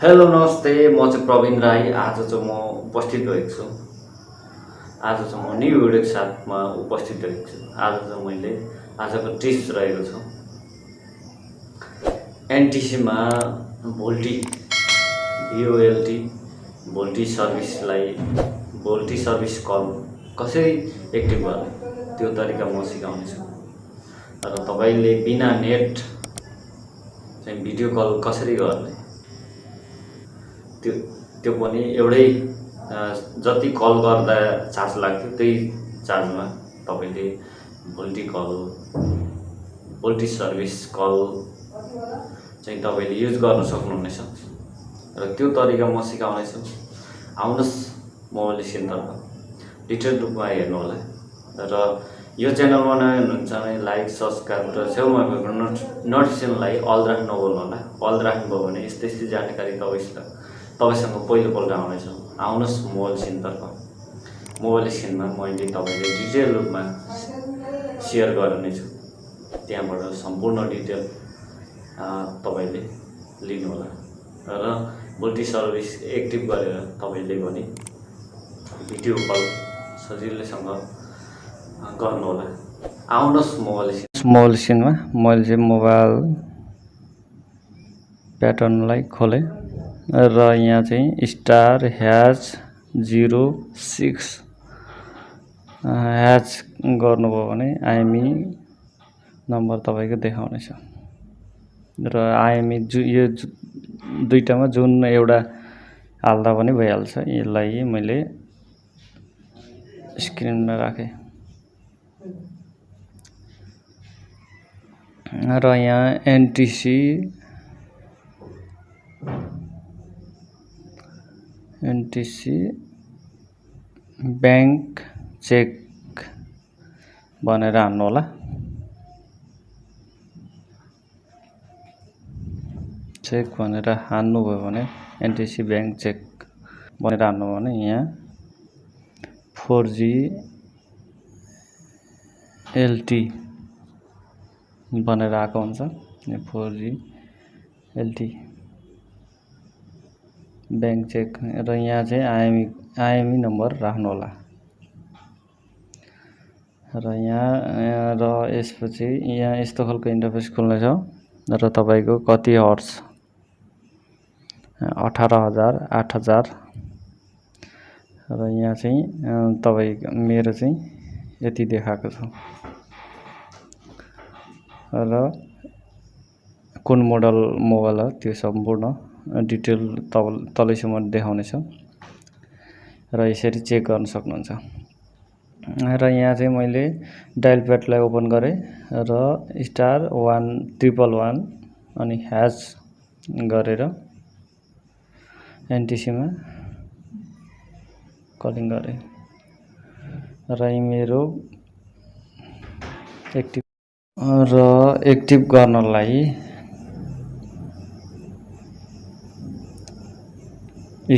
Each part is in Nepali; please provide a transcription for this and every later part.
हेलो नमस्ते, म चाहिँ प्रबिन राई। आज चाहिँ म उपस्थित भएको छु। आज चाहिँ म न्यू भिडियोको साथमा उपस्थित भएको छु। आज चाहिँ मैले आजको टिप्स रहेको छु एनटिसीमा भोल्टी VOLT भोल्टी सर्भिस कल कसरी एक्टिभ गर्ने त्यो तरिका म सिकाउनेछु। र तपाईँले बिना नेट चाहिँ भिडियो कल कसरी गर्ने त्यो पनि एउटै जति कल गर्दा चार्ज लाग्थ्यो त्यही चार्जमा तपाईँले भोल्टी सर्भिस कल चाहिँ तपाईँले युज गर्न सक्नुहुनेछ। र त्यो तरिका म सिकाउनेछु। आउनुहोस् मोबाइल स्क्रिनतर्फ डिटेल रूपमा हेर्नु होला। र यो च्यानलमा नयाँ हुनुहुन्छ भने लाइक सब्सक्राइब र छेउमा भएको नोटिफिकेसनलाई अल राख्न नभुल्नु होला। अल राख्नुभयो भने यस्तै जानकारी तपाईँसँग पहिलोपल्ट आउनेछ। आउनुहोस् मोबाइल स्क्रिनतर्फ। मोबाइल स्क्रिनमा मैले तपाईँले डिटेल रूपमा सेयर गर्नेछु। त्यहाँबाट सम्पूर्ण डिटेल तपाईँले लिनुहोला र भोल्टी सर्भिस एक्टिभ गरेर तपाईँले पनि भिडियो कल सजिलैसँग गर्नुहोला। आउनुहोस् मोबाइल स्क्रिनमा मैले चाहिँ मोबाइल प्याटर्नलाई खोलेँ र यहाँ चाहिँ स्टार #06 ह्याच गर्नुभयो भने आइएमई नम्बर तपाईँको देखाउनेछ। र आइएमई यो दुईटामा जुन एउटा हाल्दा पनि भइहाल्छ। यसलाई मैले स्क्रिनमा राखेँ र यहाँ NTC बैंक चेक भनेर हान्नु होला। चेक भनेर हान्नुभयो भने NTC बैंक चेक भनेर हान्नुभयो भने यहाँ 4G LT भनेर आएको हुन्छ। 4G LT बैंक चेक र यहाँ चाहिँ आइएमई नम्बर राख्नु होला। र यहाँ र यसपछि यहाँ यस्तो खालको इन्टरफेस खुल्नेछ र तपाईँको कति हर्ट्ज 18,000 8,000 र यहाँ चाहिँ मेरो चाहिँ यति देखाएको छ। र कुन मोडल मोबाइल हो त्यो सम्पूर्ण डिटेल तलैसम्म देखाउनेछ र यसरी चेक गर्न सक्नुहुन्छ। र यहाँ चाहिँ मैले डायल प्याडलाई ओपन गरेँ र *111 अनि ह्याच गरेर एनटिसीमा कलिङ गरेँ र मेरो एक्टिभ गर्नलाई *##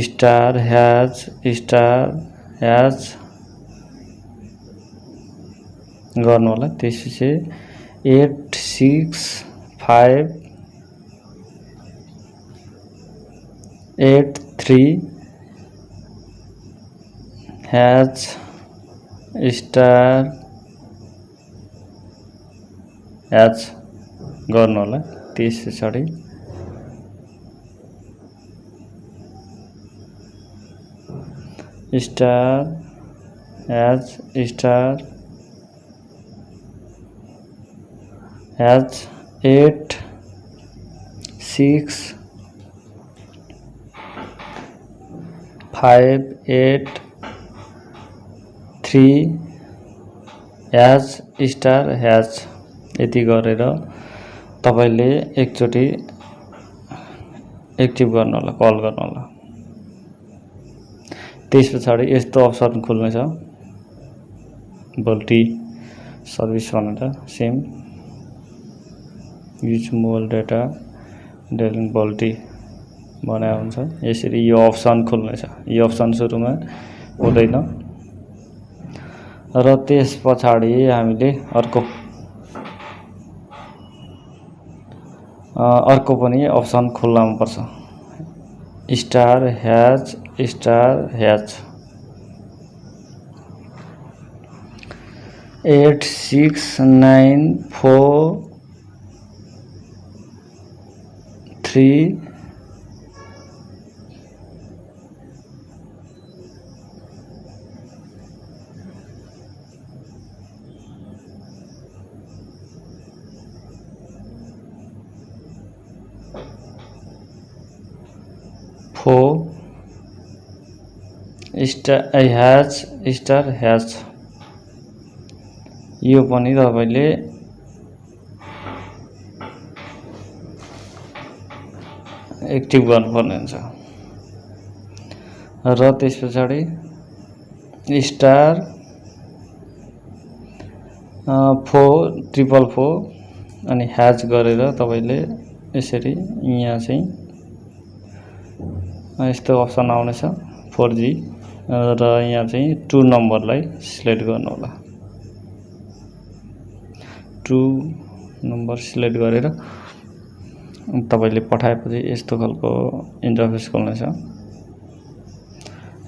गर्नु होला। त्यसपछि 86583 ## गर्नु होला। त्यस पछाडि ###86583 यति गरेर तपाईले एकचोटि एक्टिभ गर्नु होला, कल गर्नु होला। त्यस पछाडि यस्तो अप्सन खुल्नेछ भोल्टी सर्भिस भनेर सेम युज मोबाइल डाटा डेलिङ भोल्टी भनेको हुन्छ। यसरी यो अप्सन खुल्नेछ। यो अप्सन सुरुमा हुँदैन र त्यस पछाडि हामीले अर्को पनि अप्सन खोल्नु पर्छ। स्टार हैच 8694 3 4 स्टार हैच यो पनि तपाईले एक्टिभ गर्नुपर्ने हुन्छ र त्यस पछाडि स्टार 4444 अनि ह्याच गरेर तपाईले यसरी यहाँ चाहिँ यस्तो अप्सन आउनेछ 4G र यहाँ चाहिँ 2 नम्बरलाई सिलेक्ट गर्नु होला 2 नम्बर सिलेक्ट गरेर तपाईले पठाएपछि यस्तो खालको इन्टरफेस खोल्नेछ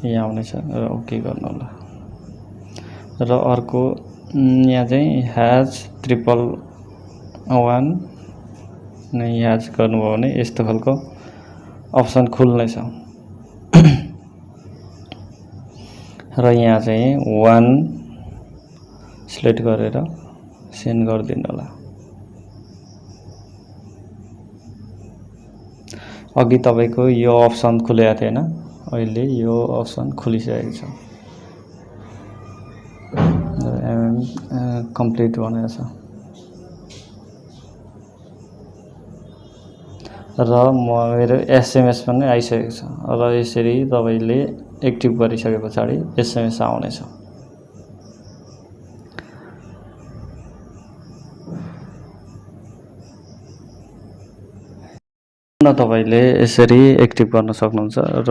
यहाँ आउनेछ र ओके गर्नु होला र अर्को यहाँ चाहिँ ह्याच 111 नै ह्याच गर्नुभयो भने यस्तो खालको अप्सन खुल्नेछ र यहाँ चाहिँ 1 सिलेक्ट गरेर सेन्ड गरिदिनु होला अघि तपाईको यो अप्सन खुलेको थिएन अहिले यो अप्सन खुलिसकेको छ कम्प्लिट भनेको छ र मेरो एसएमएस पनि आइसकेको छ र यसरी तपाईले एक्टिभ गरिसके पछाडि एसएमएस आउनेछ तपाईले यसरी एक्टिभ गर्न सक्नुहुन्छ र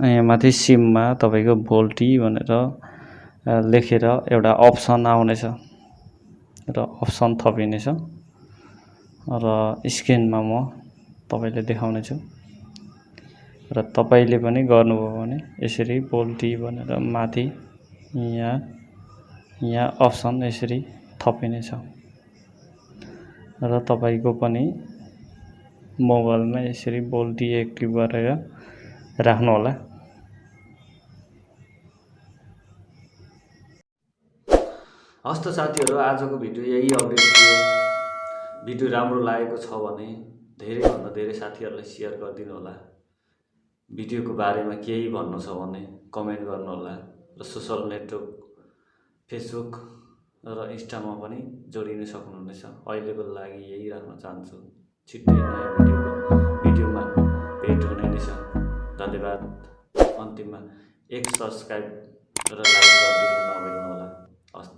यहाँ माथि सिममा तपाईको भोल्टी भनेर लेखेर एउटा अप्सन आउनेछ र अप्सन थपिनेछ र स्क्रिनमा म तपाईले देखाउने छु र तपाईले पनि गर्नुभयो भने यसरी भोल्टी भनेर माथि यहाँ अप्सन यसरी थपिनेछ र तपाईको पनि मोबाइलमा यसरी भोल्टी एक्टिभ गरेर राख्नु होला हस्त साथीहरु आजको भिडियो यही अपडेट थियो भिडियो राम्रो लागेको छ भने धेरै भन्दा धेरै साथीहरुलाई शेयर गरिदिनु होला भिडियोको बारेमा केही भन्नु छ भने कमेन्ट गर्नु होला र सोशल नेटवर्क फेसबुक र इन्स्टामा पनि जोडिन सक्नुहुनेछ अहिलेको लागि यही राख्न चाहन्छु छिट्टै नयाँ भिडियोमा भेट हुने नै छ धन्यवाद अन्तिममा एक सब्स्क्राइब र लाइक गरिदिनु नभुल्नु होला हस्त